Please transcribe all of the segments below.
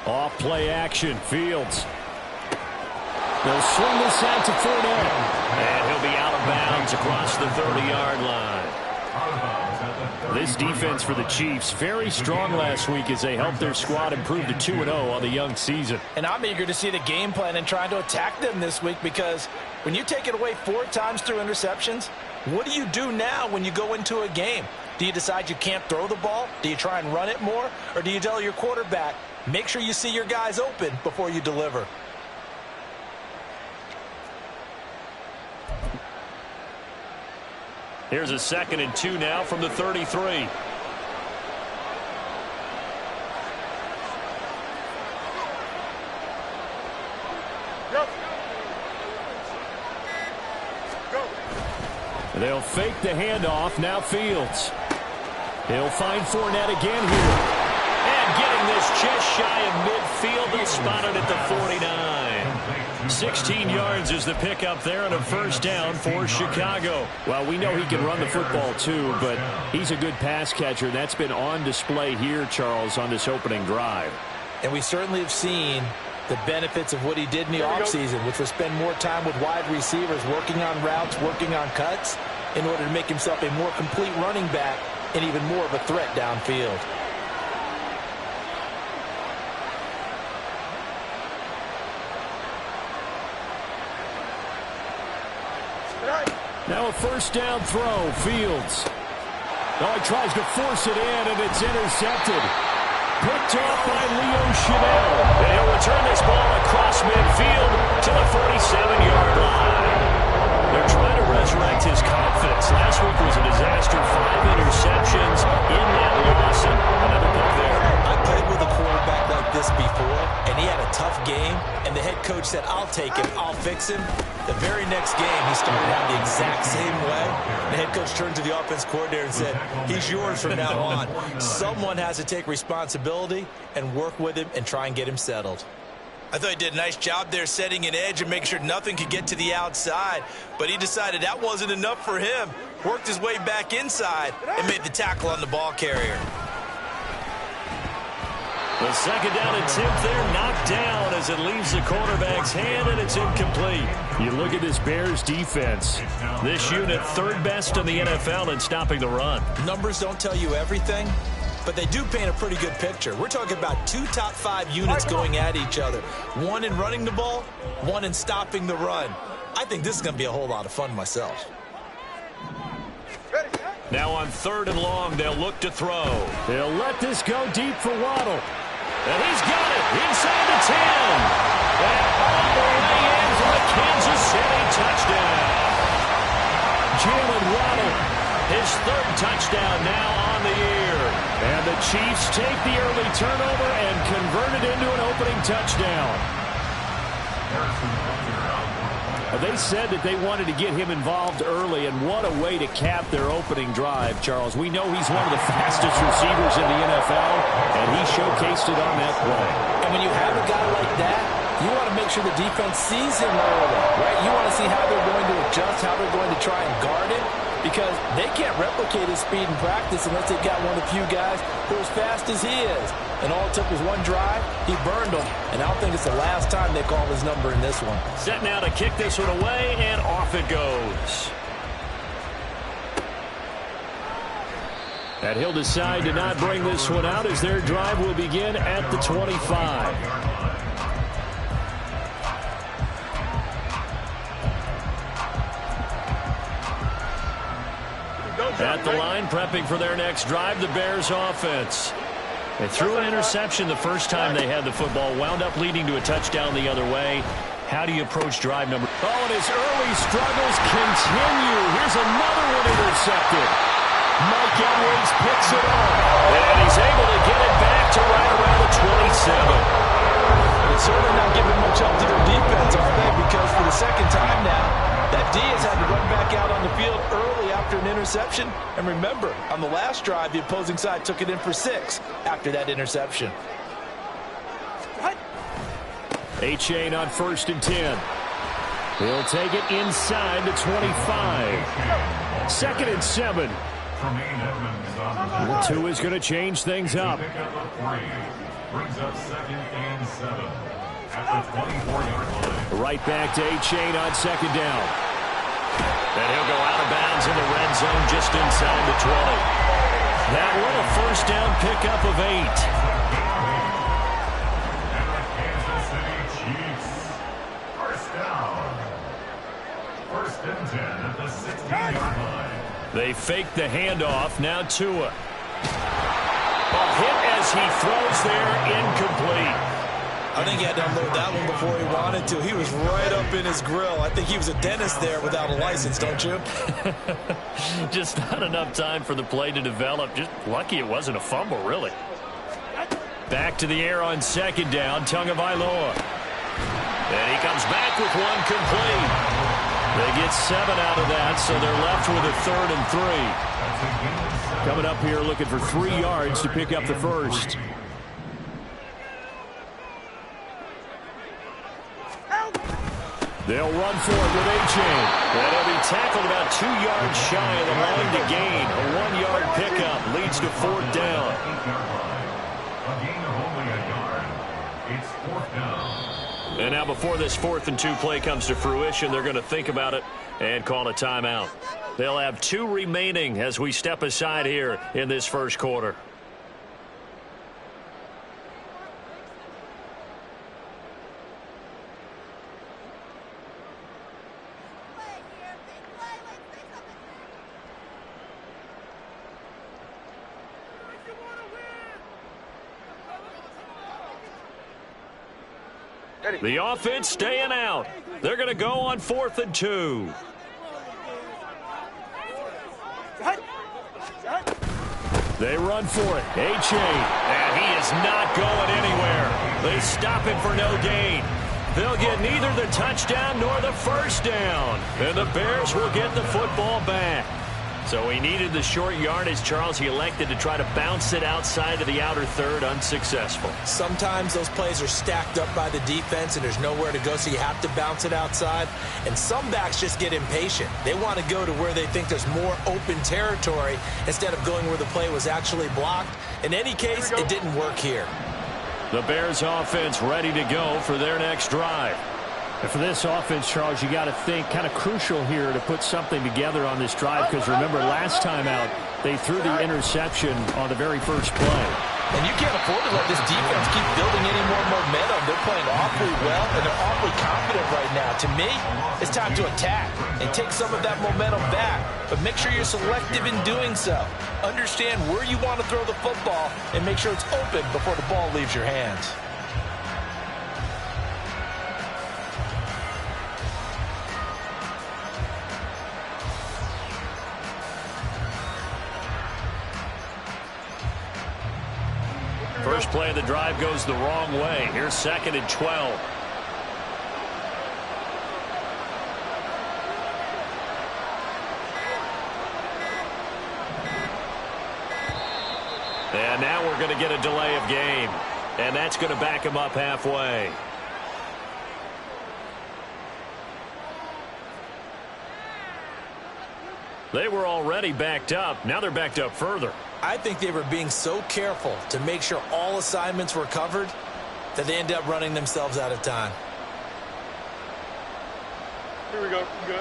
Off play action. Fields. They'll swing this out to Fournette. And he'll be out of bounds across the 30-yard line. This defense for the Chiefs, very strong last week as they helped their squad improve to 2-0 on the young season. And I'm eager to see the game plan and trying to attack them this week, because when you take it away 4 times through interceptions, what do you do now when you go into a game? Do you decide you can't throw the ball? Do you try and run it more? Or do you tell your quarterback, make sure you see your guys open before you deliver? Here's a 2nd and 2 now from the 33. They'll fake the handoff. Now Fields. He'll find Fournette again here. And getting this just shy of midfield. They'll spot it at the 49. 16 yards is the pickup there and a first down for Chicago. Well, we know he can run the football too, but he's a good pass catcher. That's been on display here, Charles, on this opening drive. And we certainly have seen the benefits of what he did in the offseason, which was spend more time with wide receivers, working on routes, working on cuts, in order to make himself a more complete running back and even more of a threat downfield. Now a first down throw. Fields. Oh, he tries to force it in, and it's intercepted. Picked off by Leo Chenal. And he'll return this ball across midfield to the 47-yard line. They're trying to resurrect his confidence. Last week was a disaster. 5 interceptions in that loss. And another pick there. I played with a quarterback like this before, and he had a tough game, and the head coach said, I'll take him, I'll fix him. The very next game, he started out the exact same way. The head coach turned to the offense coordinator and said, he's yours from now on. Someone has to take responsibility and work with him and try and get him settled. I thought he did a nice job there setting an edge and making sure nothing could get to the outside. But he decided that wasn't enough for him. Worked his way back inside and made the tackle on the ball carrier. The second down attempt there knocked down as it leaves the quarterback's hand, and it's incomplete. You look at this Bears defense. This unit, 3rd best in the NFL in stopping the run. Numbers don't tell you everything, but they do paint a pretty good picture. We're talking about 2 top 5 units going at each other. 1 in running the ball, 1 in stopping the run. I think this is going to be a whole lot of fun myself. Now on 3rd and long, they'll look to throw. They'll let this go deep for Waddle. And he's got it inside the 10. And all the way in for a Kansas City touchdown. Jalen Waddle, his 3rd touchdown now on the year. And the Chiefs take the early turnover and convert it into an opening touchdown. They said that they wanted to get him involved early, and what a way to cap their opening drive, Charles. We know he's one of the fastest receivers in the NFL, and he showcased it on that play. And when you have a guy like that, you want to make sure the defense sees him early, right? You want to see how they're going to adjust, how they're going to try and guard it, because they can't replicate his speed in practice unless they've got one of the few guys who are as fast as he is. And all it took was one drive. He burned them. And I don't think it's the last time they call his number in this one. Set now to kick this one away, and off it goes. And he'll decide to not bring this one out as their drive will begin at the 25. At the line, prepping for their next drive, the Bears offense. They threw an interception the first time they had the football, wound up leading to a touchdown the other way. How do you approach drive number? Oh, and his early struggles continue. Here's another one intercepted. Mike Edwards picks it up, and he's able to get it back to right around the 27. They're certainly not giving much up to their defense, are they? Because for the second time now, that D has had to run back out on the field early after an interception. And remember, on the last drive, the opposing side took it in for 6 after that interception. Achane on 1st and 10. He'll take it inside the 25. 2nd and 7. The 2 is going to change things up. brings up 2nd and 7 at the 24-yard line. Right back to A-Chain on 2nd down. And he'll go out of bounds in the red zone just inside the 20. That one a first down pickup of 8. And the Kansas City Chiefs. First down. 1st and 10 at the 16-yard line. They fake the handoff. Now Tua. A hit as he throws there, incomplete. I think he had to unload that one before he wanted to. He was right up in his grill. I think he was a dentist there without a license, don't you? Just not enough time for the play to develop. Just lucky it wasn't a fumble, really. Back to the air on 2nd down, Tagovailoa. And he comes back with one complete. They get 7 out of that, so they're left with a 3rd and 3. Coming up here looking for 3 yards to pick up the first. They'll run for it with A-Chain. And he'll be tackled about 2 yards shy of the line to gain. A 1-yard pickup leads to 4th down. A gain of only a yard. It's 4th down. And now before this 4th and 2 play comes to fruition, they're going to think about it and call a timeout. They'll have 2 remaining as we step aside here in this first quarter. The offense staying out. They're going to go on 4th and 2. They run for it. A-Chain. And he is not going anywhere. They stop him for no gain. They'll get neither the touchdown nor the first down. And the Bears will get the football back. So he needed the short yardage, Charles. He elected to try to bounce it outside of the outer third, unsuccessful. Sometimes those plays are stacked up by the defense and there's nowhere to go, so you have to bounce it outside. And some backs just get impatient. They want to go to where they think there's more open territory instead of going where the play was actually blocked. In any case, it didn't work here. The Bears offense ready to go for their next drive. And for this offense, Charles, you got to think kind of crucial here to put something together on this drive, because remember last time out they threw the interception on the very first play. And you can't afford to let this defense keep building any more momentum. They're playing awfully well, and they're awfully confident right now. To me, it's time to attack and take some of that momentum back. But make sure you're selective in doing so. Understand where you want to throw the football and make sure it's open before the ball leaves your hands. First play of the drive goes the wrong way. Here's 2nd and 12. And now we're going to get a delay of game. And that's going to back him up halfway. They were already backed up. Now they're backed up further. I think they were being so careful to make sure all assignments were covered that they ended up running themselves out of time. Here we go. Good.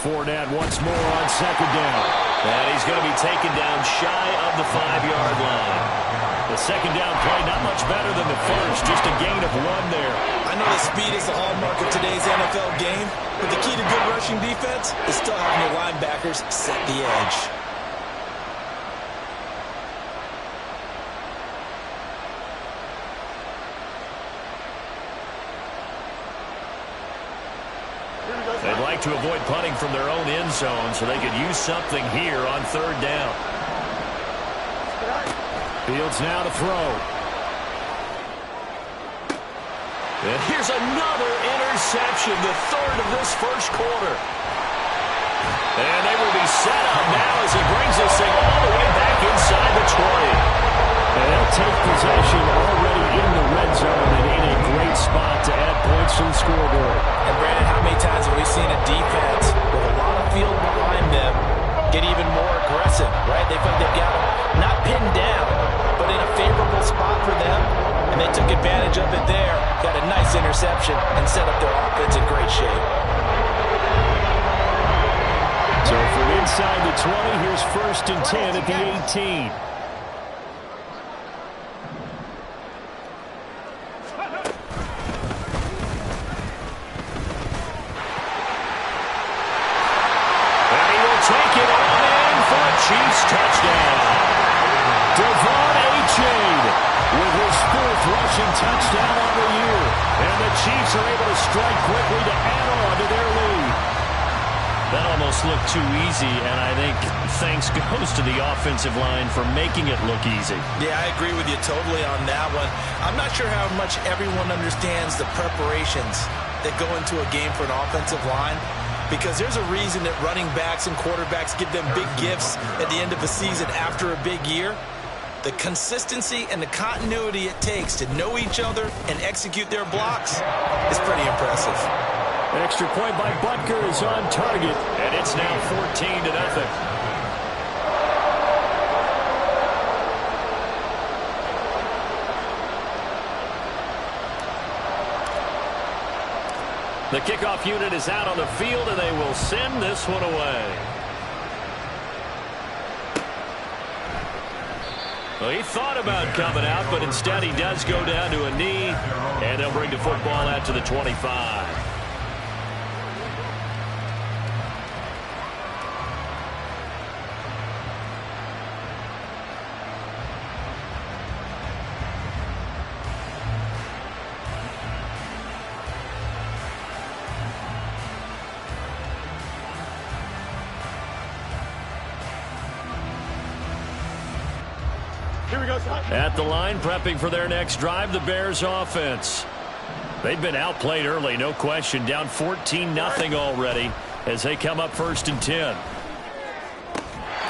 Fournette once more on 2nd down. And he's going to be taken down shy of the 5-yard line. The 2nd down play not much better than the first, just a gain of 1 there. I know the speed is the hallmark of today's NFL game, but the key to good rushing defense is still having your linebackers set the edge. They'd like to avoid punting from their own end zone so they could use something here on 3rd down. Fields now to throw. And here's another interception, the 3rd of this first quarter. And they will be set up now as he brings this thing all the way back inside the 20. And they'll take possession already in the red zone and in a great spot to add points to the scoreboard. And Brandon, how many times have we seen a defense with a lot of field behind them get even more aggressive, right? They feel like they've got them not pinned down, but in a favorable spot for them, and they took advantage of it there, got a nice interception, and set up their offense in great shape. So from inside the 20, here's 1st and 10 at the 18. Take it on in for a Chiefs touchdown. Devon Achane with his 4th rushing touchdown on the year. And the Chiefs are able to strike quickly to add on to their lead. That almost looked too easy, and I think thanks goes to the offensive line for making it look easy. Yeah, I agree with you totally on that one. I'm not sure how much everyone understands the preparations that go into a game for an offensive line, because there's a reason that running backs and quarterbacks give them big gifts at the end of a season after a big year. The consistency and the continuity it takes to know each other and execute their blocks is pretty impressive. Extra point by Butker is on target, and it's now 14-0. The kickoff unit is out on the field, and they will send this one away. Well, he thought about coming out, but instead he does go down to a knee, and they'll bring the football out to the 25. At the line, prepping for their next drive, the Bears offense. They've been outplayed early, no question. Down 14-0 already as they come up 1st and 10.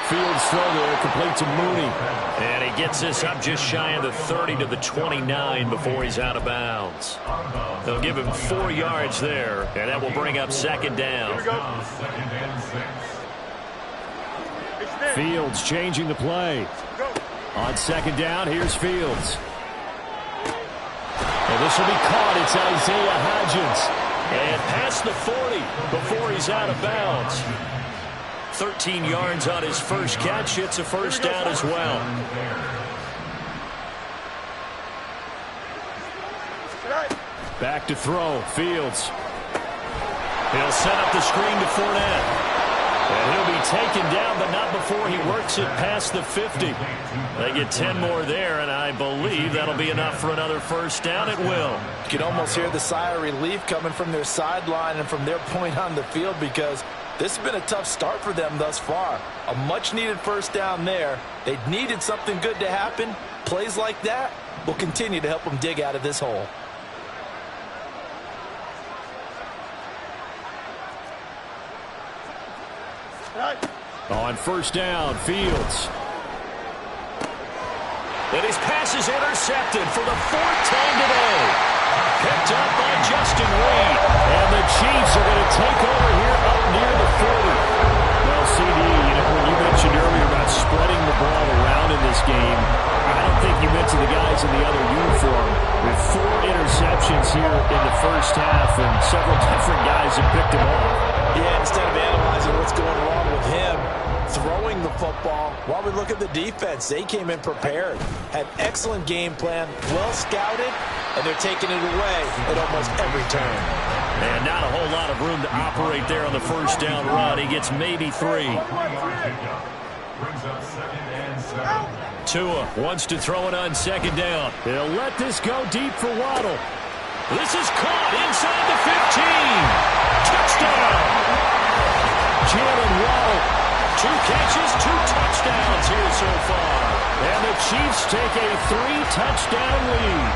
Fields throw there, complete to Mooney. And he gets this up just shy of the 30 to the 29 before he's out of bounds. They'll give him 4 yards there, and that will bring up 2nd down. Fields changing the play. On 2nd down, here's Fields. And this will be caught. It's Isaiah Hodgins. And past the 40 before he's out of bounds. 13 yards on his first catch. It's a 1st down as well. Back to throw. Fields. He'll set up the screen to Fournette. And he'll be taken down, but not before he works it past the 50. They get 10 more there, and I believe that'll be enough for another 1st down. It will. You can almost hear the sigh of relief coming from their sideline and from their point on the field, because this has been a tough start for them thus far. A much-needed 1st down there. They needed something good to happen. Plays like that will continue to help them dig out of this hole. On 1st down, Fields. And his pass is intercepted for the 4th time today. Picked up by Justin Reed. And the Chiefs are going to take over here up near the 40. Well, CD, when you mentioned earlier about spreading the ball around in this game, I don't think you mentioned the guys in the other uniform. With 4 interceptions here in the first half, and several different guys have picked him off. Yeah, instead of analyzing what's going wrong with him throwing the football, while we look at the defense, they came in prepared, had excellent game plan, well scouted, and they're taking it away at almost every turn. And not a whole lot of room to operate there on the 1st down run. He gets maybe 3. Tua wants to throw it on 2nd down. He'll let this go deep for Waddle. This is caught inside the 15. Touchdown! Jalen Waddle. 2 catches, 2 touchdowns here so far. And the Chiefs take a 3-touchdown lead.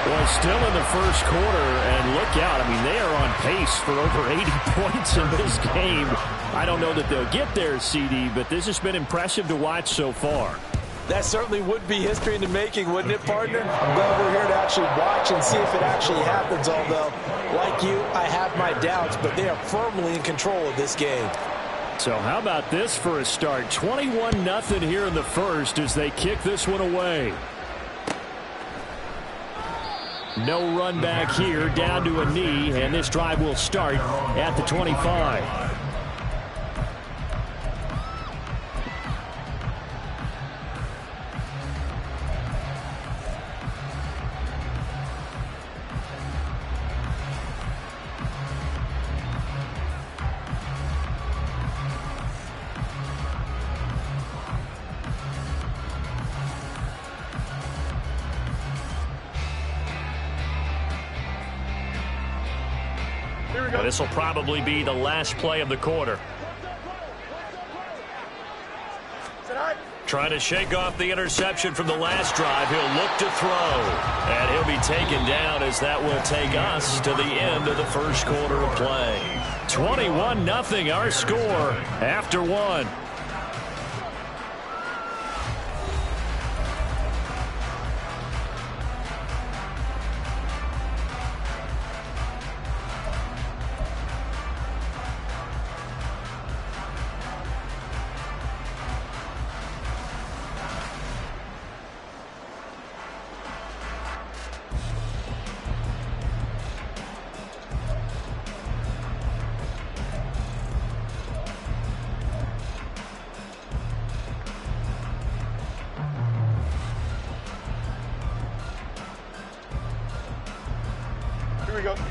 Well, still in the first quarter, and look out. I mean, they are on pace for over 80 points in this game. I don't know that they'll get there, CD, but this has been impressive to watch so far. That certainly would be history in the making, wouldn't it, partner? I'm glad we're here to actually watch and see if it actually happens, although, like you, I have my doubts, but they are firmly in control of this game. So how about this for a start? 21-0 here in the first as they kick this one away. No run back here, down to a knee, and this drive will start at the 25. This will probably be the last play of the quarter. Trying to shake off the interception from the last drive. He'll look to throw. And he'll be taken down as that will take us to the end of the first quarter of play. 21-0 our score after one.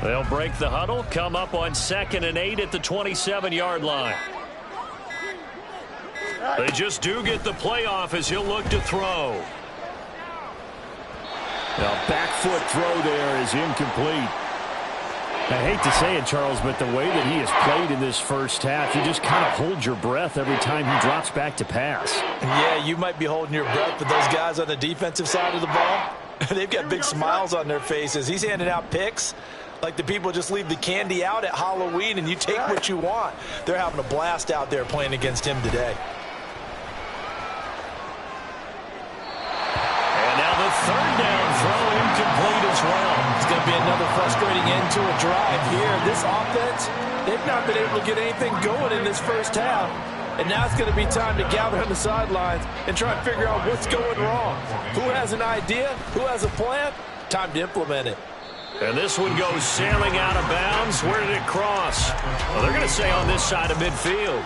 They'll break the huddle, come up on 2nd and 8 at the 27-yard line. They just do get the playoff as he'll look to throw. The back foot throw there is incomplete. I hate to say it, Charles, but the way that he has played in this first half, you just kind of hold your breath every time he drops back to pass. Yeah, you might be holding your breath, but those guys on the defensive side of the ball, they've got big smiles on their faces. He's handing out picks like the people just leave the candy out at Halloween and you take what you want. They're having a blast out there playing against him today. And now the third down throw incomplete as well. It's going to be another frustrating end to a drive here. This offense, they've not been able to get anything going in this first half. And now it's going to be time to gather on the sidelines and try and figure out what's going wrong. Who has an idea? Who has a plan? Time to implement it. And this one goes sailing out of bounds. Where did it cross? Well, they're going to say on this side of midfield.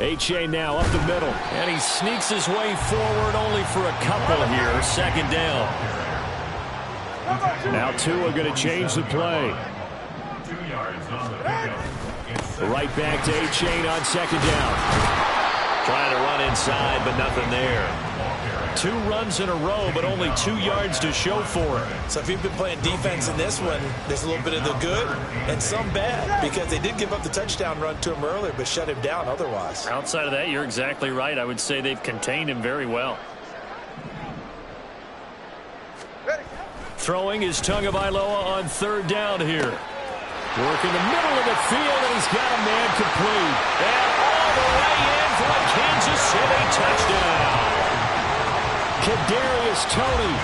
H.A. now up the middle. And he sneaks his way forward only for a couple here. 2nd down. Now Tua going to change the play. 2 yards on the pickup. Right back to A-Chain on 2nd down. Trying to run inside, but nothing there. 2 runs in a row, but only 2 yards to show for it. So if you've been playing defense in this one, there's a little bit of the good and some bad, because they did give up the touchdown run to him earlier, but shut him down otherwise. Outside of that, you're exactly right. I would say they've contained him very well. Throwing is Tagovailoa on 3rd down here. Working the middle of the field, and he's got a man complete. And all the way in for a Kansas City touchdown. Kadarius Toney,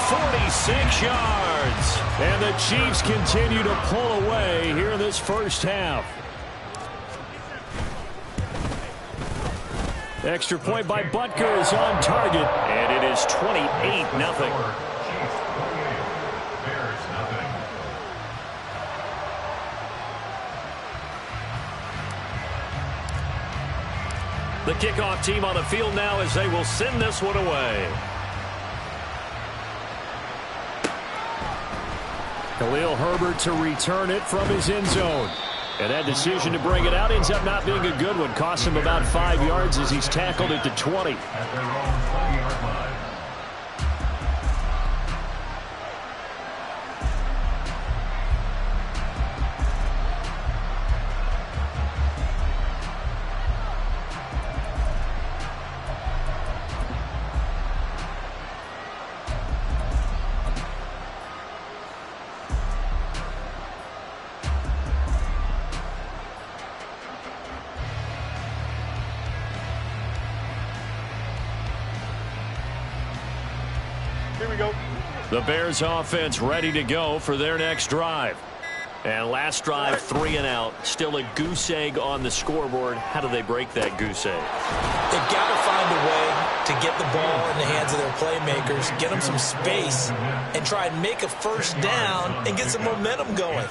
46 yards. And the Chiefs continue to pull away here in this first half. Extra point by Butker is on target. And it is 28-0. The kickoff team on the field now as they will send this one away. Khalil Herbert to return it from his end zone. And that decision to bring it out ends up not being a good one. Costs him about 5 yards as he's tackled at the 20. At their own 20-yard line. Here we go. The Bears offense ready to go for their next drive. And last drive, 3 and out. Still a goose egg on the scoreboard. How do they break that goose egg? They've got to find a way to get the ball in the hands of their playmakers, get them some space, and try and make a first down and get some momentum going.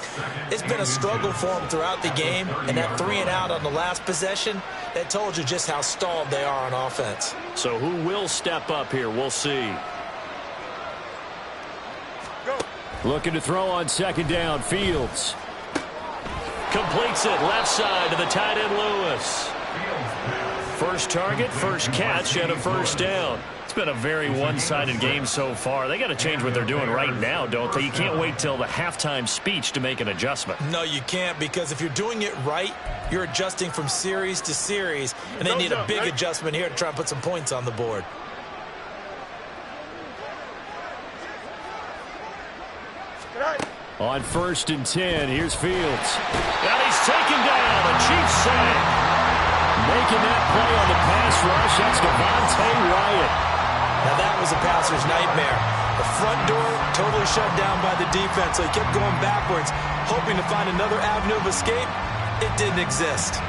It's been a struggle for them throughout the game, and that 3 and out on the last possession, that told you just how stalled they are on offense. So who will step up here? We'll see. Looking to throw on second down. Fields Completes it left side to the tight end Lewis. First target, first catch, and a first down. It's been a very one-sided game so far. They got to change what they're doing right now, don't they? You can't wait till the halftime speech to make an adjustment. No, you can't, because if you're doing it right, you're adjusting from series to series, and they need a big adjustment here to try and put some points on the board. On 1st and 10, here's Fields. And he's taken down. A Chiefs sack. Making that play on the pass rush, that's Devontae Wyatt. Now that was a passer's nightmare. The front door totally shut down by the defense, so he kept going backwards, hoping to find another avenue of escape. It didn't exist.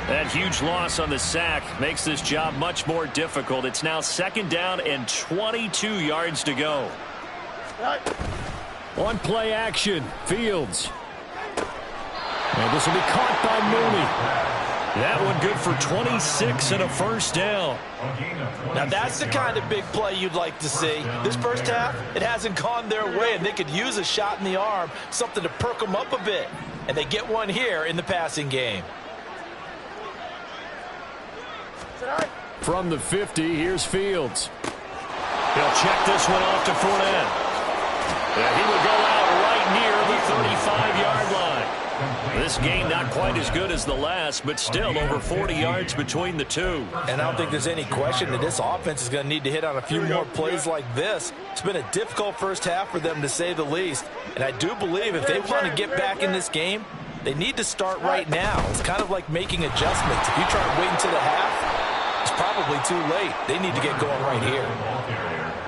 That huge loss on the sack makes this job much more difficult. It's now 2nd down and 22 yards to go. On play action, Fields. And this will be caught by Mooney. That one good for 26 and a first down. Now that's the kind of big play you'd like to see. This first half, it hasn't gone their way, and they could use a shot in the arm, something to perk them up a bit. And they get one here in the passing game. From the 50, here's Fields. He'll check this one off to Fournette. And he would go out right near the 35-yard line. This game not quite as good as the last, but still over 40 yards between the two. And I don't think there's any question that this offense is going to need to hit on a few more plays like this. It's been a difficult first half for them, to say the least. And I do believe if they want to get back in this game, they need to start right now. It's kind of like making adjustments. If you try and wait until the half, it's probably too late. They need to get going right here.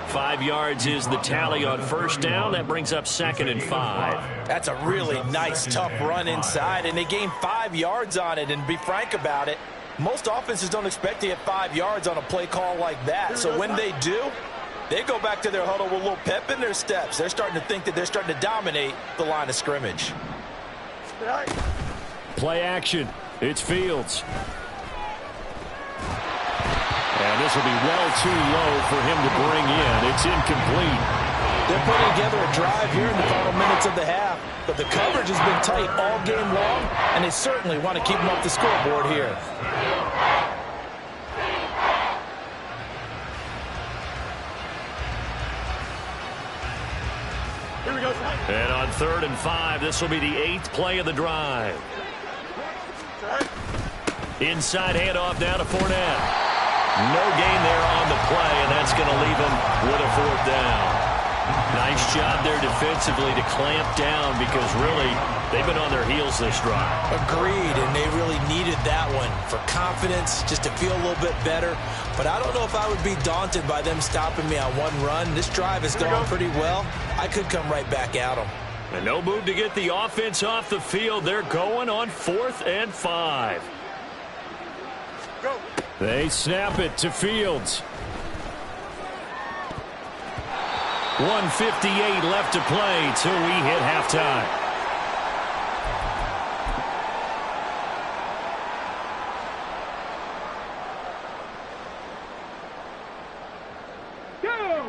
5 yards is the tally on first down. That brings up 2nd and 5. That's a really nice, tough run inside, and they gained 5 yards on it. And be frank about it, most offenses don't expect to get 5 yards on a play call like that. So when they do, they go back to their huddle with a little pep in their steps. They're starting to think that they're starting to dominate the line of scrimmage. Play action. It's Fields. And this will be well too low for him to bring in. It's incomplete. They're putting together a drive here in the final minutes of the half, but the coverage has been tight all game long, and they certainly want to keep them off the scoreboard here. Here we go. And on 3rd and 5, this will be the 8th play of the drive. Inside handoff now to Fournette. No gain there on the play, and that's going to leave him with a 4th down. Nice job there defensively to clamp down, because really they've been on their heels this drive. Agreed, and they really needed that one for confidence, just to feel a little bit better. But I don't know if I would be daunted by them stopping me on one run. This drive is going pretty well. I could come right back at them. And no move to get the offense off the field. They're going on 4th and 5. Go. They snap it to Fields. 1:58 left to play till we hit halftime.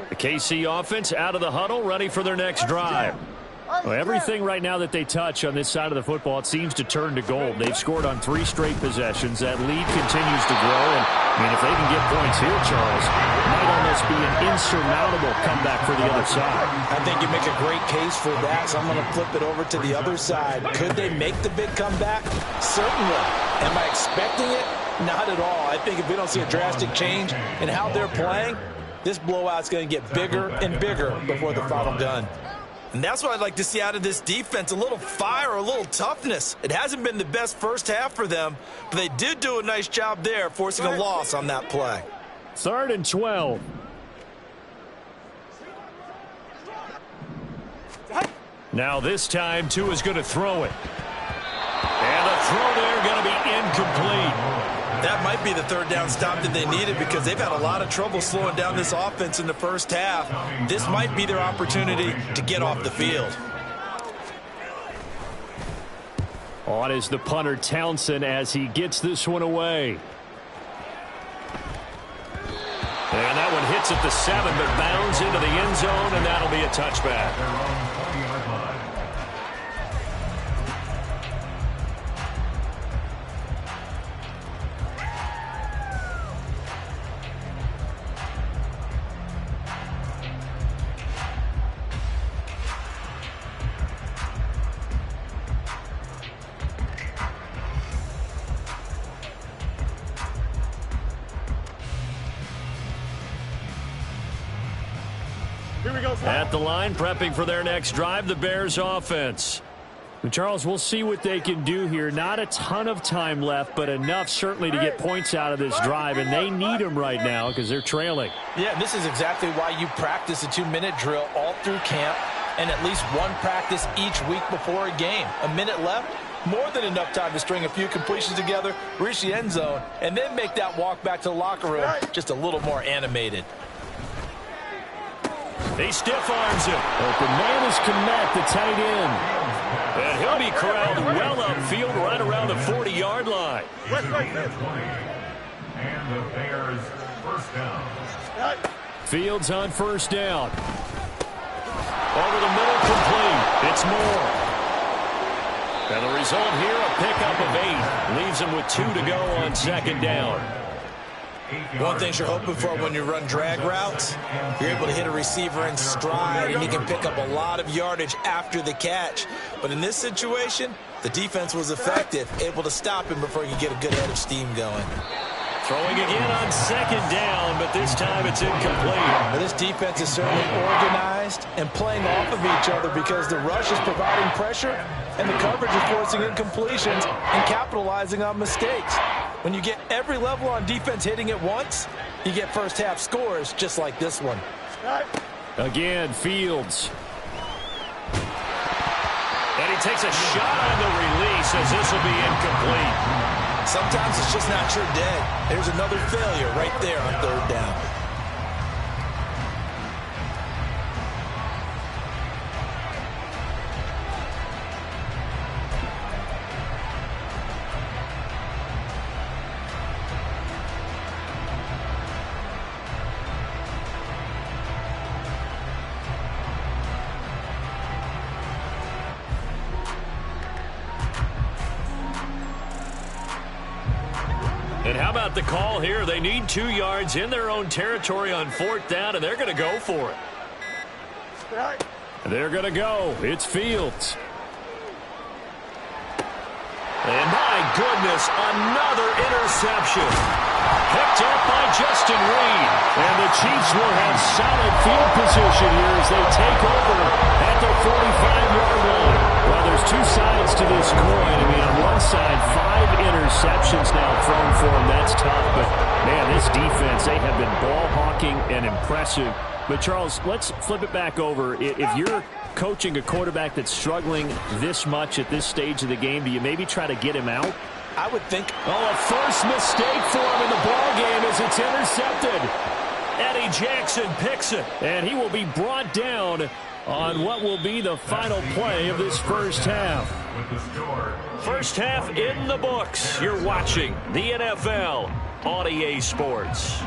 The KC offense out of the huddle, ready for their next drive. Well, everything right now that they touch on this side of the football, it seems to turn to gold. They've scored on 3 straight possessions. That lead continues to grow. And, I mean, if they can get points here, Charles, it might almost be an insurmountable comeback for the other side. I think you make a great case for that, so I'm going to flip it over to the other side. Could they make the big comeback? Certainly. Am I expecting it? Not at all. I think if we don't see a drastic change in how they're playing, this blowout's going to get bigger and bigger before the final gun. And that's what I'd like to see out of this defense, a little fire, a little toughness. It hasn't been the best first half for them, but they did do a nice job there, forcing a loss on that play. 3rd and 12. Now this time, Tua is going to throw it. And the throw there going to be incomplete. That might be the 3rd down stop that they needed because they've had a lot of trouble slowing down this offense in the first half. This might be their opportunity to get off the field. On is the punter Townsend as he gets this one away. And that one hits at the 7, but bounds into the end zone, and that'll be a touchback. Their own 20-yard line. Here we go. At the line, prepping for their next drive, the Bears offense. And Charles, we'll see what they can do here. Not a ton of time left, but enough certainly to get points out of this drive, and they need them right now because they're trailing. Yeah, this is exactly why you practice a 2-minute drill all through camp and at least one practice each week before a game. A minute left, more than enough time to string a few completions together, reach the end zone, and then make that walk back to the locker room just a little more animated. He stiff arms it. Open man is Kmet, the tight end. And he'll be corralled well upfield right around the 40-yard line. And the Bears first down. Fields on first down. Over the middle, complete. It's Moore. And the result here, a pickup of 8. Leaves him with 2 to go on 2nd down. One thing you're hoping for when you run drag routes, you're able to hit a receiver in stride, and you can pick up a lot of yardage after the catch. But in this situation, the defense was effective, able to stop him before he could get a good head of steam going. Throwing again on 2nd down, but this time it's incomplete. But this defense is certainly organized and playing off of each other because the rush is providing pressure and the coverage is forcing incompletions and capitalizing on mistakes. When you get every level on defense hitting at once, you get first half scores just like this one. Again, Fields. And he takes a shot on the release as this will be incomplete. Sometimes it's just not your day. There's another failure right there on 3rd down. And how about the call here? They need 2 yards in their own territory on 4th down, and they're going to go for it. They're going to go. It's Fields. And my goodness, another interception. Picked up by Justin Reed. And the Chiefs will have solid field position here as they take over at the 45-yard line. Well, there's 2 sides to this coin. I mean, on one side, 5 interceptions now thrown for them. That's tough. But, man, this defense, they have been ball hawking and impressive. But, Charles, let's flip it back over. If you're coaching a quarterback that's struggling this much at this stage of the game, do you maybe try to get him out? I would think. Oh, a first mistake for him in the ball game as it's intercepted. Eddie Jackson picks it, and he will be brought down on what will be the final play of this first half. First half in the books. You're watching the NFL on EA Sports.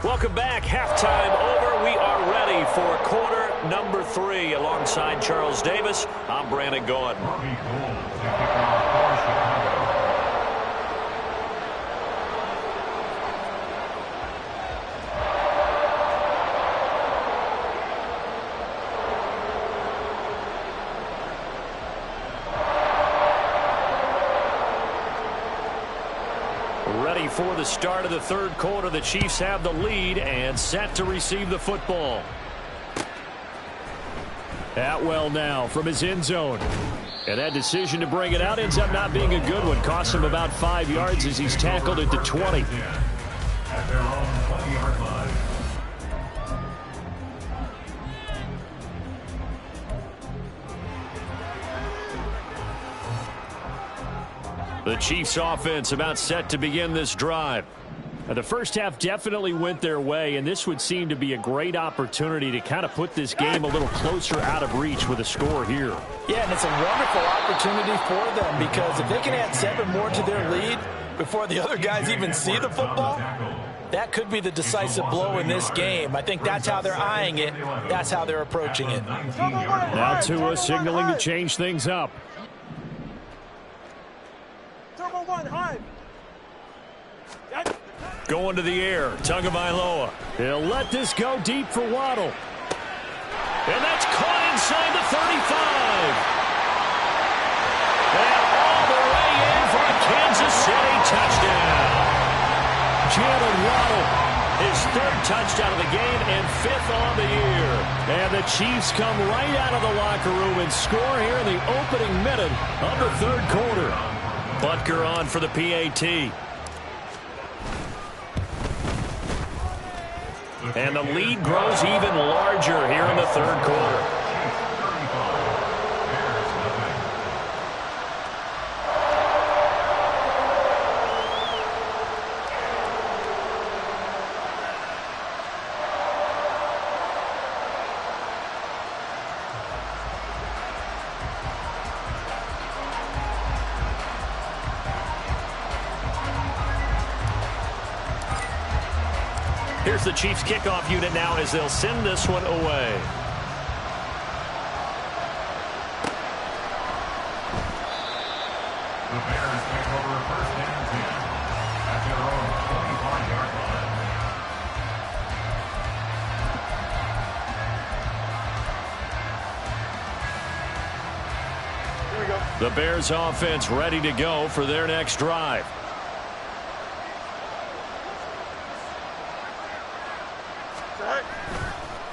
Welcome back. Halftime over. We are ready for quarter number 3 alongside Charles Davis. I'm Brandon Gaudin. Robbie Gould to kick off for Chicago. Ready for the start of the third quarter. The Chiefs have the lead and set to receive the football. Atwell now from his end zone. And that decision to bring it out ends up not being a good one. Costs him about 5 yards as he's tackled at the 20. At their own 20-yard line. The Chiefs offense about set to begin this drive. Now, the first half definitely went their way, and this would seem to be a great opportunity to kind of put this game a little closer out of reach with a score here. Yeah, and it's a wonderful opportunity for them because if they can add 7 more to their lead before the other guys even see the football, that could be the decisive blow in this game. I think that's how they're eyeing it. That's how they're approaching it. Now Tua signaling to change things up. Going to the air, Tagovailoa. He'll let this go deep for Waddle. And that's caught inside the 35. And all the way in for a Kansas City touchdown. Jalen Waddle, his 3rd touchdown of the game and 5th on the year. And the Chiefs come right out of the locker room and score here in the opening minute of the third quarter. Butker on for the PAT. And the lead grows even larger here in the third quarter. Here's the Chiefs kickoff unit now as they'll send this one away. The Bears take over 1st and 10 at their own 25-yard line. Here we go. The Bears offense ready to go for their next drive.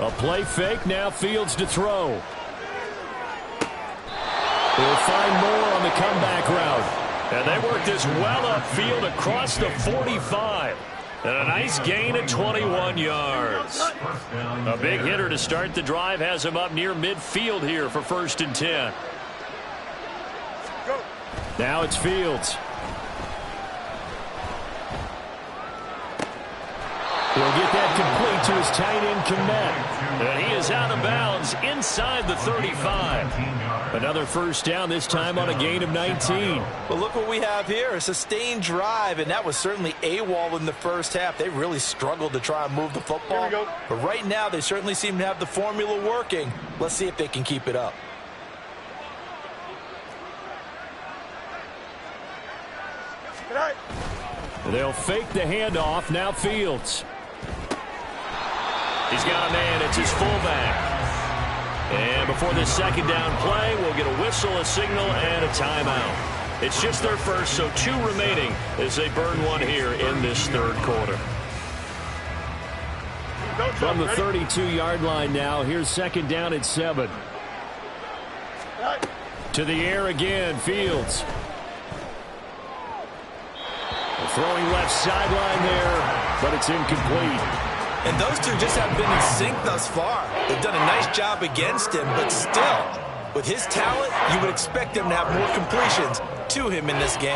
A play fake, now Fields to throw. He'll find more on the comeback route. And they work this well upfield across the 45. And a nice gain at 21 yards. A big hitter to start the drive has him up near midfield here for 1st and 10. Go. Now it's Fields. He'll get that complete to his tight end, Kmet. And he is out of bounds inside the 35. Another first down, this time on a gain of 19. Well, look what we have here. A sustained drive, and that was certainly AWOL in the first half. They really struggled to try and move the football. Here we go. But right now, they certainly seem to have the formula working. Let's see if they can keep it up. Good night. They'll fake the handoff, now Fields. He's got a man, it's his fullback. And before this second down play, we'll get a whistle, a signal, and a timeout. It's just their first, so 2 remaining as they burn one here in this third quarter. From the 32-yard line now, here's 2nd down at 7. To the air again, Fields. Throwing left sideline there, but it's incomplete. And those two just have been in sync thus far. They've done a nice job against him, but still, with his talent, you would expect them to have more completions to him in this game.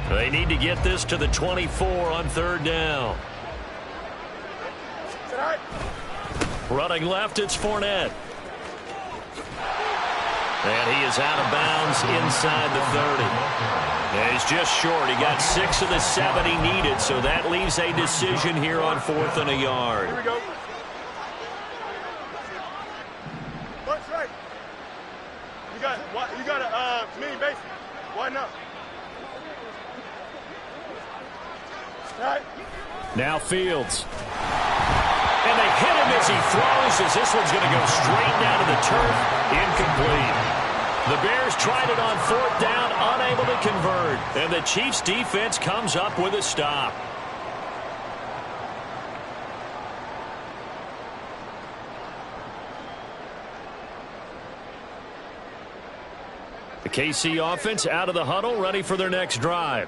They need to get this to the 24 on 3rd down. Good night. Running left, it's Fournette. And he is out of bounds inside the 30. And he's just short. He got 6 of the 7 he needed, so that leaves a decision here on 4th and a yard. Here we go. What's right? You got a mini base. Why not? All right. Now Fields. And they hit him as he throws, as this one's going to go straight down to the turf. Incomplete. The Bears tried it on 4th down, unable to convert. And the Chiefs defense comes up with a stop. The KC offense out of the huddle, ready for their next drive.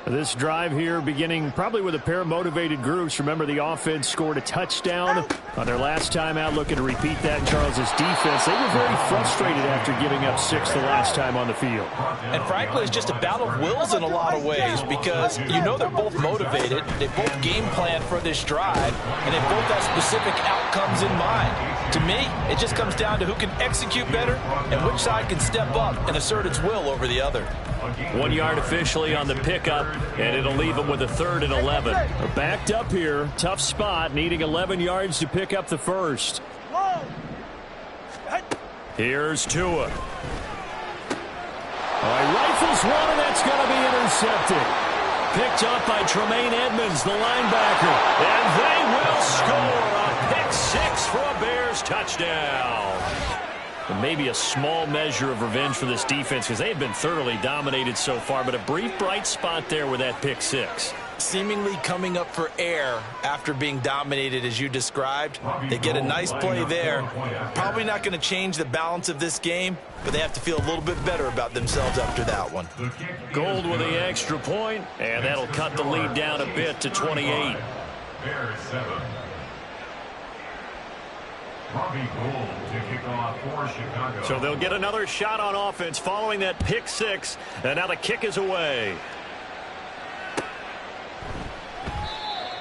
This drive here beginning probably with a pair of motivated groups. Remember, the offense scored a touchdown on their last time out, looking to repeat that in Charles's defense. They were very frustrated after giving up 6 the last time on the field. And frankly, it's just a battle of wills in a lot of ways because you know they're both motivated. They both game plan for this drive, and they both have specific outcomes in mind. To me, it just comes down to who can execute better and which side can step up and assert its will over the other. 1 yard officially on the pickup, and it'll leave them with a 3rd and 11. They're backed up here. Tough spot, needing 11 yards to pick up the first. Here's Tua. All right, rifles one, and that's going to be intercepted. Picked up by Tremaine Edmonds, the linebacker. And they will score a pick 6 for a Bears touchdown. And maybe a small measure of revenge for this defense because they have been thoroughly dominated so far, but a brief bright spot there with that pick 6. Seemingly coming up for air after being dominated as you described. They get a nice play there. Probably not going to change the balance of this game, but they have to feel a little bit better about themselves after that one. Gold with the extra point, and that'll cut the lead down a bit to 28. Bears 7. Robbie Gould to kick off for Chicago. So they'll get another shot on offense following that pick 6, and now the kick is away.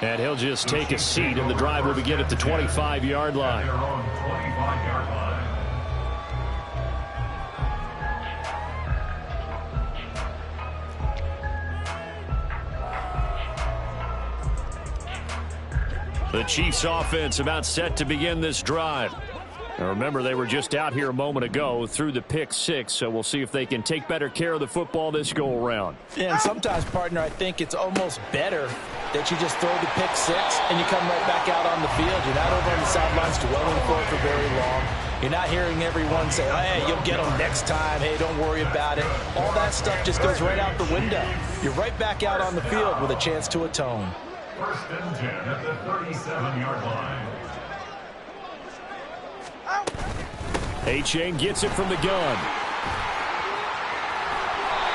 And he'll just take a seat, and the drive will begin at the 25-yard line. Their own 25-yard line. The Chiefs offense about set to begin this drive. Now remember, they were just out here a moment ago through the pick 6, so we'll see if they can take better care of the football this go around. Yeah, and sometimes, partner, I think it's almost better that you just throw the pick 6 and you come right back out on the field. You're not over on the sidelines dwelling for it for very long. You're not hearing everyone say, hey, you'll get them next time. Hey, don't worry about it. All that stuff just goes right out the window. You're right back out on the field with a chance to atone. 1st and 10 at the 37-yard line. A-Chain gets it from the gun.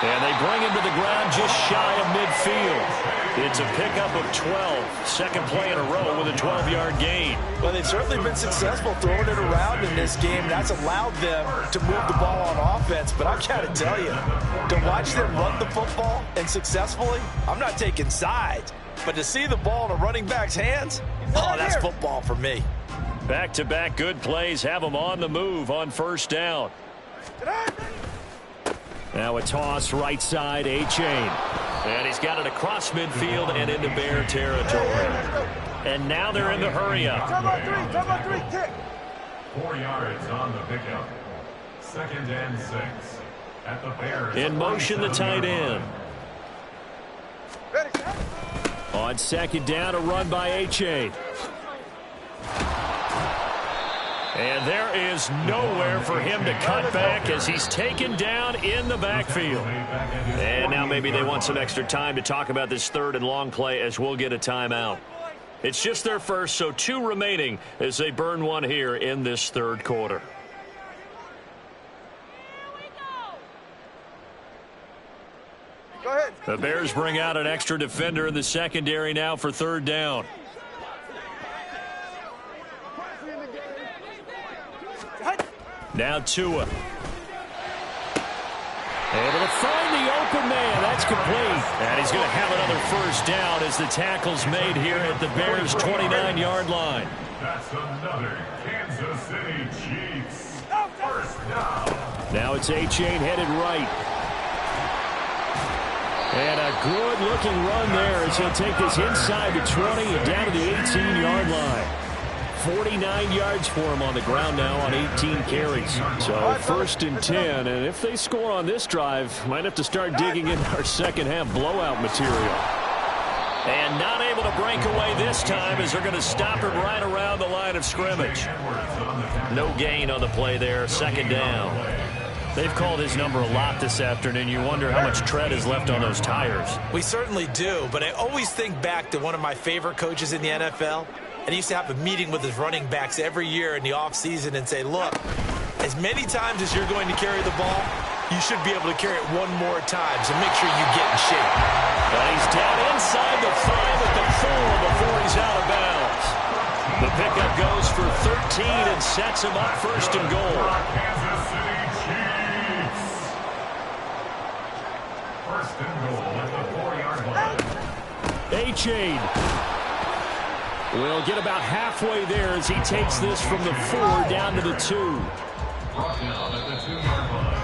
And they bring him to the ground just shy of midfield. It's a pickup of 12. Second play in a row with a 12-yard gain. Well, they've certainly been successful throwing it around in this game. That's allowed them to move the ball on offense. But I've got to tell you, to watch them run the football and successfully, I'm not taking sides. But to see the ball in a running back's hands, oh, that's football for me. Back-to-back good plays have them on the move on 1st down. Now a toss right side, A-Chain. And he's got it across midfield and into Bear territory. And now they're in the hurry-up. Top 3, kick. 4 yards on the pickup. 2nd and 6 at the Bears. In motion, the tight end. Ready, set. On 2nd down, a run by A-Chain. And there is nowhere for him to cut back as he's taken down in the backfield. And now maybe they want some extra time to talk about this 3rd and long play as we'll get a timeout. It's just their first, so 2 remaining as they burn one here in this 3rd quarter. Go ahead. The Bears bring out an extra defender in the secondary now for 3rd down. Now Tua. Able to find the open man. That's complete. And he's going to have another 1st down as the tackle's made here at the Bears' 29-yard line. That's another Kansas City Chiefs 1st down. Now it's Achane headed right. And a good-looking run there as he'll take this inside the 20 and down to the 18-yard line. 49 yards for him on the ground now on 18 carries. So first and 10, and if they score on this drive, might have to start digging in our second-half blowout material. And not able to break away this time as they're going to stop him right around the line of scrimmage. No gain on the play there, second down. They've called his number a lot this afternoon. You wonder how much tread is left on those tires. We certainly do, but I always think back to one of my favorite coaches in the NFL. And he used to have a meeting with his running backs every year in the offseason and say, look, as many times as you're going to carry the ball, you should be able to carry it one more time, so make sure you get in shape. And he's down inside the 5 at the 4 before he's out of bounds. The pickup goes for 13 and sets him up first and goal. Kansas City Chiefs. First and goal at the 4-yard line. Achane will get about halfway there as he takes this from the 4 down to the 2. Brought down at the 2-yard line.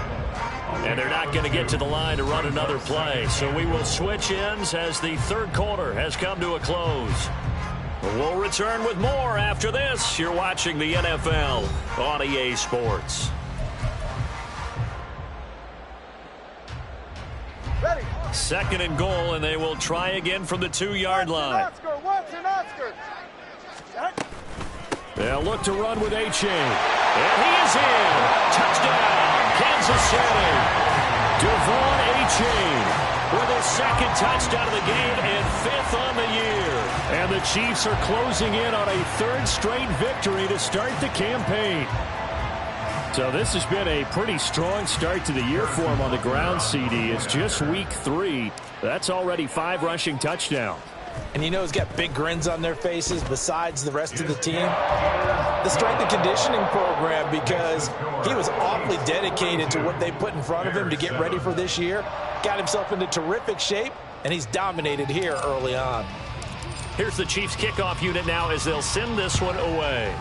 And they're not going to get to the line to run another play. So we will switch ends as the third quarter has come to a close. We'll return with more after this. You're watching the NFL on EA Sports. Ready. Second and goal, and they will try again from the 2-yard line. Watson, Oscar. They'll look to run with Achane. And he is in. Touchdown, Kansas City. Devon Achane With his second touchdown of the game and 5th on the year. And the Chiefs are closing in on a 3rd straight victory to start the campaign. So this has been a pretty strong start to the year for him on the ground, CD. It's just week 3. That's already 5 rushing touchdowns. And you know he's got big grins on their faces besides the rest of the team. The strength and conditioning program, because he was awfully dedicated to what they put in front of him to get ready for this year. Got himself into terrific shape, and he's dominated here early on. Here's the Chiefs kickoff unit now as they'll send this one away.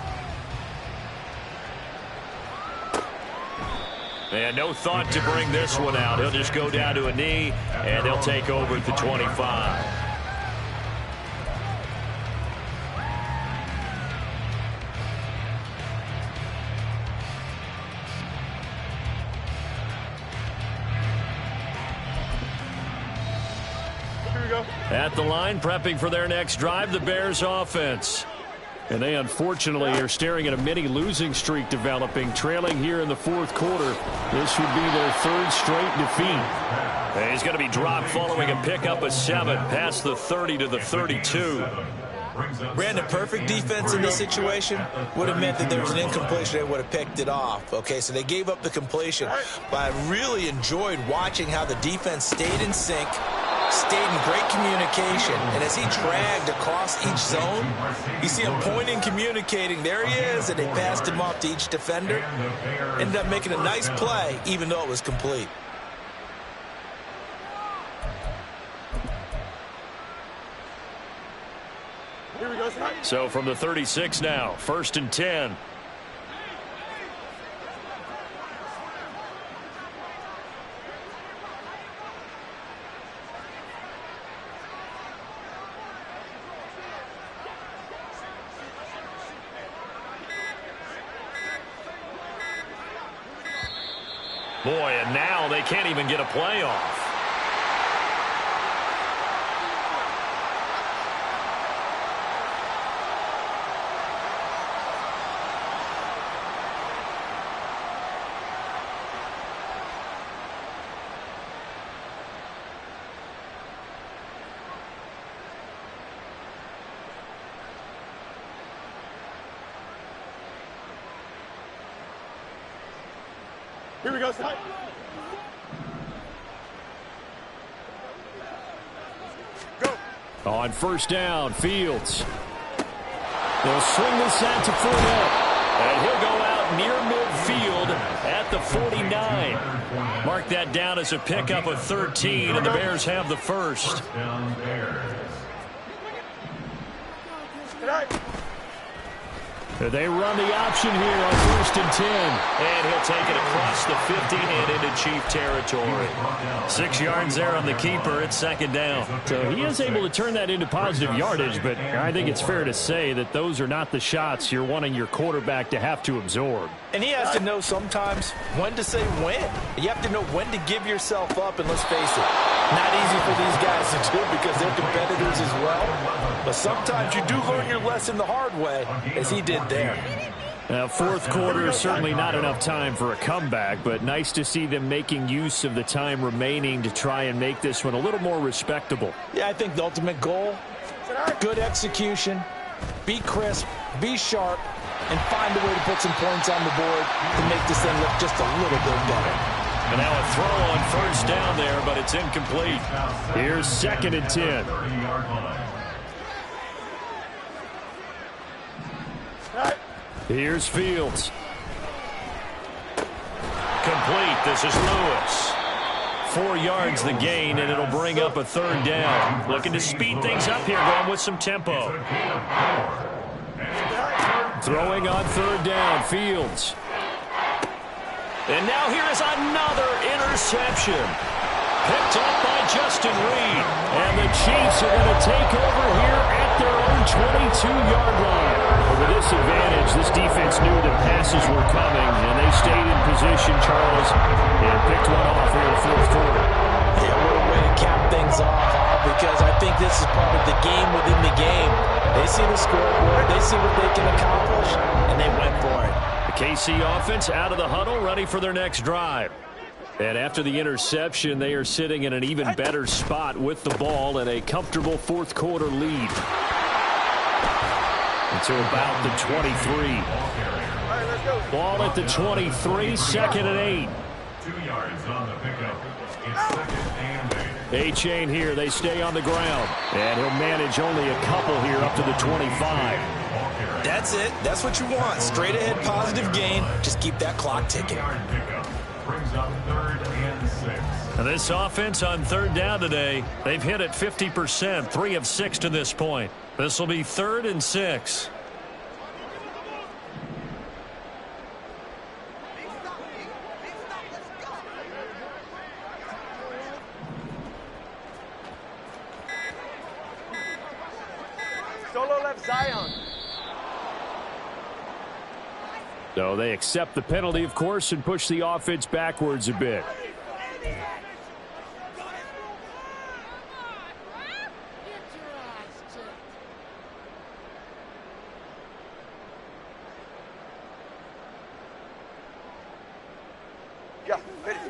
And no thought to bring this one out. He'll just go down to a knee, and they'll take over at the 25. At the line, prepping for their next drive, the Bears offense. And they unfortunately are staring at a mini losing streak developing, trailing here in the 4th quarter. This would be their 3rd straight defeat. And he's going to be dropped following a pickup of 7 past the 30 to the 32. Brandon, perfect defense in this situation would have meant that there was an incompletion. They would have picked it off. Okay, so they gave up the completion. But I really enjoyed watching how the defense stayed in sync, stayed in great communication, and as he dragged across each zone, you see him pointing, communicating. There he is, and they passed him off to each defender. Ended up making a nice play, even though it was complete. Here we go. So from the 36 now, 1st and 10. Boy, and now they can't even get a play off. Here we go, Scott. Go. On 1st down, Fields. They'll swing this out to Fournette. And he'll go out near midfield at the 49. Mark that down as a pickup of 13, and the Bears have the 1st. They run the option here on 1st and 10. And he'll take it across the 50 and into Chief territory. 6 yards there on the keeper. It's 2nd down. So he is able to turn that into positive yardage, but I think it's fair to say that those are not the shots you're wanting your quarterback to have to absorb. And he has to know sometimes when to say when. You have to know when to give yourself up, and let's face it, not easy for these guys to do because they're competitors as well. But sometimes you do learn your lesson the hard way, as he did there. Now, 4th quarter is certainly not enough time for a comeback, but nice to see them making use of the time remaining to try and make this one a little more respectable. Yeah, I think the ultimate goal, good execution, be crisp, be sharp, and find a way to put some points on the board to make this thing look just a little bit better. And now a throw on 1st down there, but it's incomplete. Here's 2nd and 10. Here's Fields. Complete. This is Lewis. 4 yards the gain, and it'll bring up a 3rd down. Looking to speed things up here, going with some tempo. Throwing on 3rd down, Fields. And now here is another interception. Picked up by Justin Reed. And the Chiefs are going to take over here at their own 22-yard line. With this advantage, this defense knew the passes were coming, and they stayed in position, Charles, and picked one off here in the 4th quarter. Yeah, what a way to cap things off, because I think this is part of the game within the game. They see the scoreboard, they see what they can accomplish, and they went for it. The KC offense out of the huddle, ready for their next drive. And after the interception, they are sitting in an even better spot with the ball and a comfortable 4th quarter lead. Until about the 23. Ball at the 23, 2nd and 8. 2 yards on the pickup. It's 2nd and 8. A-chain here. They stay on the ground. And he'll manage only a couple here up to the 25. That's it. That's what you want. Straight ahead, positive gain. Just keep that clock ticking. Brings up 3rd and 6. This offense on 3rd down today, they've hit it 50%, 3 of 6 to this point. This will be 3rd and 6. Solo left Zion. So they accept the penalty, of course, and push the offense backwards a bit.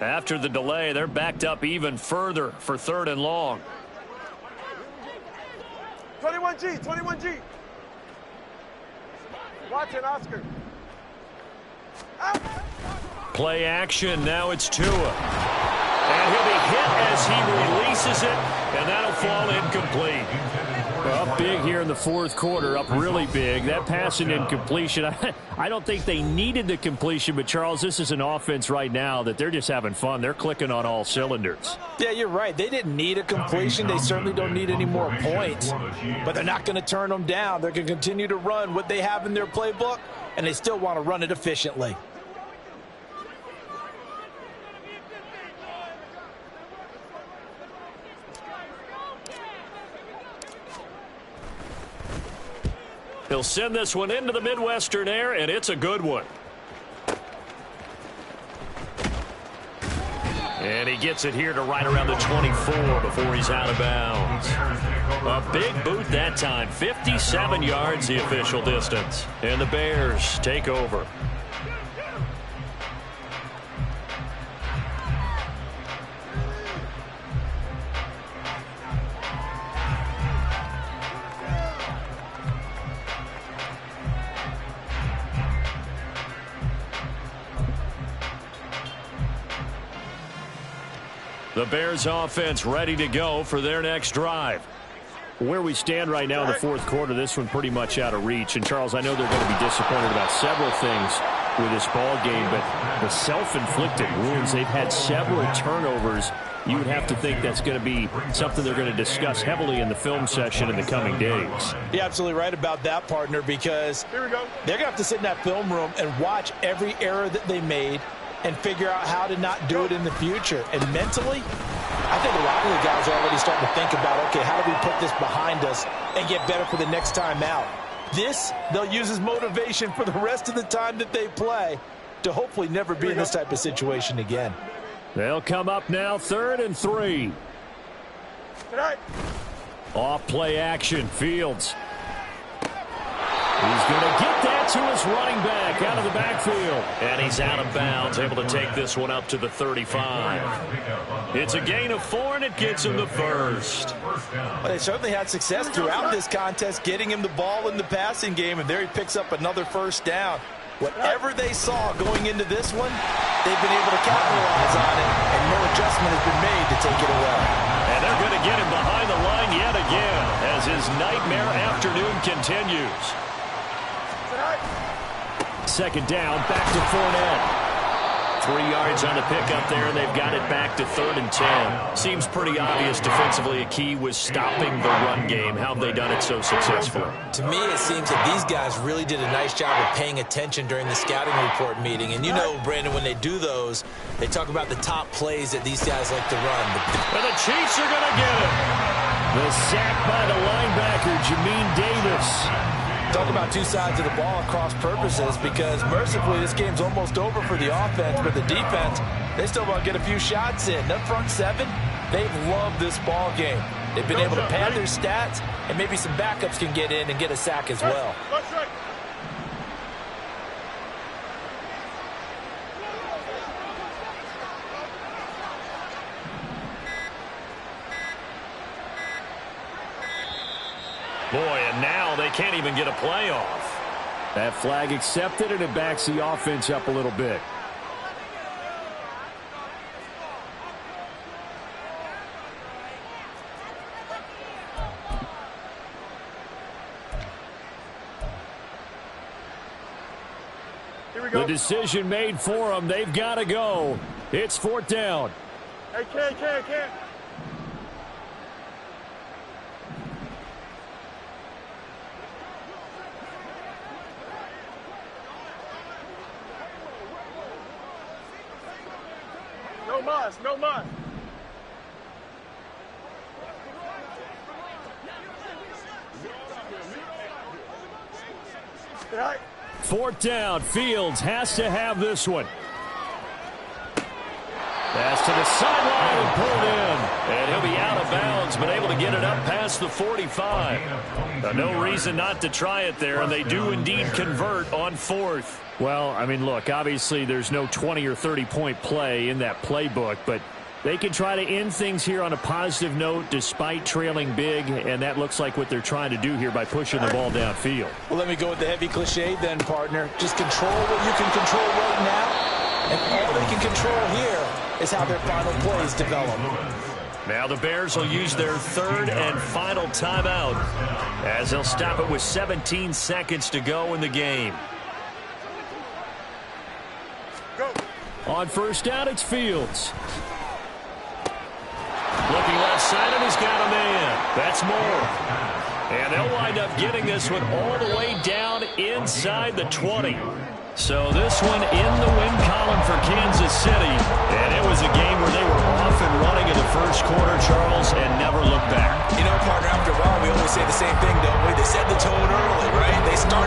After the delay, they're backed up even further for 3rd and long. 21G, 21G. Watch it, Oscar. Out. Play action. Now it's Tua. And he'll be hit as he releases it, and that'll fall incomplete. Well, up big here in the 4th quarter, up really big. That pass and incompletion, I don't think they needed the completion, but Charles, this is an offense right now that they're just having fun. They're clicking on all cylinders. Yeah, you're right. They didn't need a completion. They certainly don't need any more points, but they're not going to turn them down. They're going to continue to run what they have in their playbook, and they still want to run it efficiently. He'll send this one into the Midwestern air, and it's a good one. And he gets it here to right around the 24 before he's out of bounds. A big boot that time. 57 yards the official distance. And the Bears take over. The Bears offense ready to go for their next drive. Where we stand right now in the 4th quarter, this one pretty much out of reach. And, Charles, I know they're going to be disappointed about several things with this ball game, but the self-inflicted wounds, they've had several turnovers you would have to think that's going to be something they're going to discuss heavily in the film session in the coming days. You're absolutely right about that, partner, because they're going to have to sit in that film room and watch every error that they made and figure out how to not do it in the future. And mentally, I think a lot of the guys are already starting to think about, okay, how do we put this behind us and get better for the next time out? This, they'll use as motivation for the rest of the time that they play to hopefully never be in this type of situation again. They'll come up now, 3rd and 3. Off play action, Fields. He's going to get that to his running back out of the backfield. And he's out of bounds, able to take this one up to the 35. It's a gain of 4, and it gets him the first. Well, they certainly had success throughout this contest, getting him the ball in the passing game, and there he picks up another first down. Whatever they saw going into this one, they've been able to capitalize on it, and no adjustment has been made to take it away. And they're going to get him behind the line yet again as his nightmare afternoon continues. 2nd down, back to Fournette. 3 yards on the pickup there, and they've got it back to 3rd and 10. Seems pretty obvious defensively a key was stopping the run game. How have they done it so successfully? To me, it seems that these guys really did a nice job of paying attention during the scouting report meeting. And you know, Brandon, when they do those, they talk about the top plays that these guys like to run. And the Chiefs are going to get it. The sack by the linebacker, Jamin Davis. Talk about two sides of the ball at cross purposes, because mercifully this game's almost over for the offense, but the defense, they still want to get a few shots in. That front 7, they've loved this ball game. They've been able to pad their stats, and maybe some backups can get in and get a sack as well. Boy, and now they can't even get a play off. That flag accepted, and it backs the offense up a little bit. Here we go. The decision made for them. They've got to go. It's 4th down. Hey, Ken. No muss. Right. 4th down. Fields has to have this one. Pass to the sideline and pulled in. And he'll be out of bounds, but able to get it up past the 45. No reason not to try it there, and they do indeed convert on 4th. Well, I mean, look, obviously there's no 20 or 30-point play in that playbook, but they can try to end things here on a positive note despite trailing big, and that looks like what they're trying to do here by pushing the ball downfield. Well, let me go with the heavy cliche then, partner. Just control what you can control right now, and all they can control here is how their final plays develop. Now the Bears will use their 3rd and final timeout as they'll stop it with 17 seconds to go in the game. Go. On 1st down, it's Fields. Looking left side, and he's got a man. That's more. And they'll wind up getting this one all the way down inside the 20. So this one in the win column for Kansas City. And it was a game where they were off and running in the first quarter, Charles, and never looked back. You know, partner, after a while, we always say the same thing, don't we? They set the tone early, right? They start